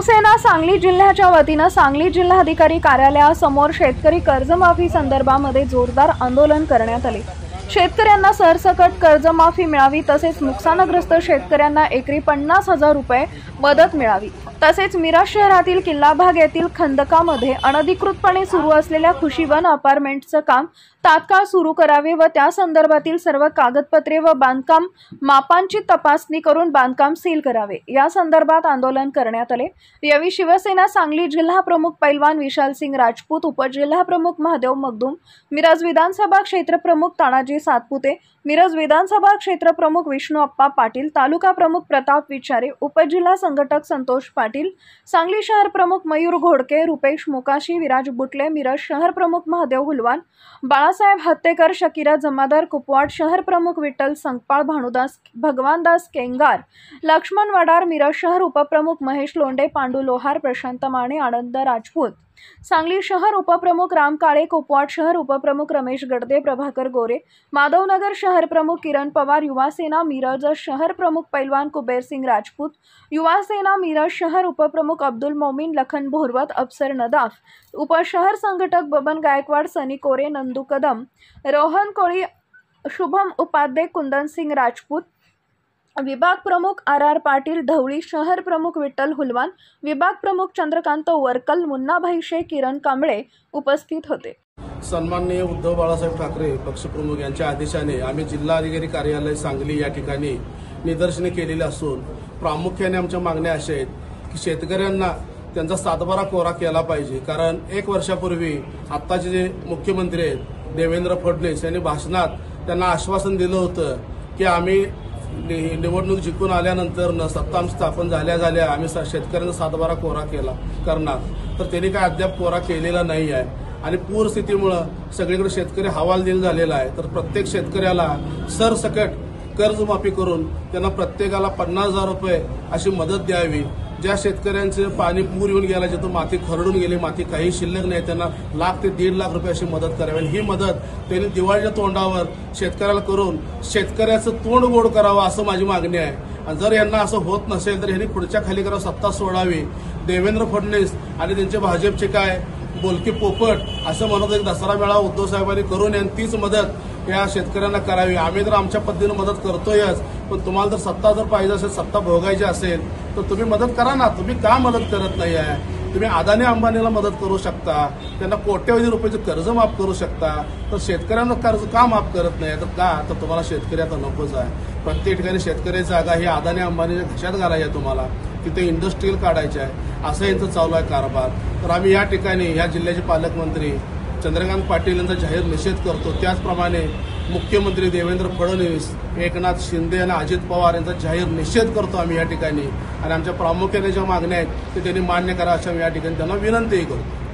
शिवसेना सांगली जिल्ह्याच्या वतीनं सांगली जिल्हाधिकारी कार्यालयासमोर शेतकरी कर्जमाफी संदर्भामध्ये जोरदार आंदोलन करण्यात आले। शेतकऱ्यांना सरसकट कर्जमाफी मिळावी, तसेच नुकसानग्रस्त शेतकऱ्यांना एकरी 50,000 रुपये मदत मिळावी। तसेच मिरज शहरातील किल्ला भाग येथील खंदकामध्ये अनधिकृतपणे सुरू असलेल्या खुशीवन अपार्टमेंटचं काम तात्काळ सुरू करावे व त्या संदर्भातील सर्व कागदपत्रे व बांधकाम मापांची तपासणी करून बांधकाम सील करावे, या संदर्भात आंदोलन करण्यात आले। यावेळी शिवसेना सांगली जिल्हा प्रमुख पैलवान विशाल सिंग राजपूत, उपजिल्हा प्रमुख महादेव मगदूम, मिरज विधानसभा क्षेत्र प्रमुख तानाजी सातपुते, मिरज विधानसभा क्षेत्र प्रमुख विष्णू अप्पा पाटील, तालुका प्रमुख प्रताप विचारे, उपजिल्हा संघटक संतोष पाटील, सांगली शहर प्रमुख मयूर घोडके, रुपेश मोकाशी, विराज बुटले, मिरज शहर प्रमुख महादेव हुलवान, बाळासाहेब हत्तेकर, शकीरा जमादार, कुपवाड शहर प्रमुख विठ्ठल संकपाळ, भानुदास भगवानदास केंगार, लक्ष्मण वडार, मिरज शहर उपप्रमुख महेश लोंढे, पांडू लोहार, प्रशांत माने, आनंद राजपूत, सांगली शहर उपप्रमुख राम काळे, कुपवाड शहर उपप्रमुख रमेश गडदे, प्रभाकर गोरे, माधवनगर शहर प्रमुख किरण पवार, युवा सेना मिरज शहर प्रमुख पैलवान कुबेर सिंग राजपूत, युवा सेना मिरज शहर उपप्रमुख अब्दुल मोमीन, लखन भोरवत, अफसर नदाफ, उपशहर संघटक बबन गायकवाड, सनी कोरे, नंदू कदम, रोहन कोळी, शुभम उपाध्ये, कुंदन सिंग राजपूत, विभाग प्रमुख आर पाटील, ढवळी शहर प्रमुख विठ्ठल हुलवान, विभाग प्रमुख चंद्रकांत वरकल, मुन्नाभाई शेख, किरण कांबळे उपस्थित होते। सन्माननीय उद्धव बाळासाहेब ठाकरे पक्षप्रमुख यांच्या आदेशाने आम्ही जिल्हाधिकारी कार्यालय सांगली या ठिकाणी निदर्शने केलेली असून प्रामुख्याने आमच्या मागण्या अशा आहेत की शेतकऱ्यांना त्यांचा सातबारा कोरा केला पाहिजे। कारण 1 वर्षापूर्वी आत्ताचे जे मुख्यमंत्री आहेत देवेंद्र फडणवीस यांनी भाषणात त्यांना आश्वासन दिलं होतं की आम्ही निवडणूक जिंकून आल्यानंतर सत्ता स्थापन झाल्या आम्ही शेतकऱ्यांचा सातबारा कोरा करणार, तर त्यांनी काय अद्याप कोरा केलेला नाही आहे। आणि पूर स्थितीमुळे सगळीकडे शेतकरी हवालदिल झालेला आहे। तर प्रत्येक शेतकऱ्याला सरसकट कर्जमाफी करून त्यांना प्रत्येकाला 50,000 रुपये अशी मदत द्यावी। ज्या शेतकऱ्यांचे पाणी पूर येऊन गेला, जिथं माती खरडून गेली, माती काही शिल्लक नाही, त्यांना 1,00,000 ते 1.5 लाख रुपये अशी मदत करावी। आणि ही मदत त्यांनी दिवाळीच्या तोंडावर शेतकऱ्याला करून शेतकऱ्याचं तोंड गोड करावं असं माझी मागणी आहे। आणि जर यांना असं होत नसेल तर यांनी पुढच्या खाली करावं, सत्ता सोडावी। देवेंद्र फडणवीस आणि त्यांचे भाजपचे काय बोलके पोपट असं म्हणत एक दसरा मेळावा उद्धव साहेबांनी करून यांनी तीच मदत या शेतकऱ्यांना करावी। आम्ही तर आमच्या पद्धतीने मदत करतोयच, पण तुम्हाला जर सत्ता जर पाहिजे असेल, सत्ता भोगायची असेल तर तुम्ही मदत करा ना। तुम्ही का मदत करत नाही आहे? तुम्ही अदानी अंबानीला मदत करू शकता, त्यांना कोट्यवधी रुपयाचं कर्ज माफ करू शकता, तर शेतकऱ्यांना कर्ज का माफ करत नाही? तर का? तर तुम्हाला शेतकरी आता नकोच आहे। प्रत्येक ठिकाणी शेतकरी जागा ही अदानी अंबानीच्या घशात घालायची आहे, तुम्हाला तिथे इंडस्ट्रीयल काढायचे आहे, असं यांचं चालू आहे कारभार। तर आम्ही या ठिकाणी या जिल्ह्याचे पालकमंत्री चंद्रकांत पाटील यांचा जाहीर निषेध करतो। त्याचप्रमाणे मुख्यमंत्री देवेंद्र फडणवीस, एकनाथ शिंदे आणि अजित पवार यांचा जाहीर निषेध करतो आम्ही या ठिकाणी। आणि आमच्या प्रामुख्याने ज्या मागण्या आहेत ते त्यांनी मान्य करा अशा या ठिकाणी त्यांना विनंतीही करतो।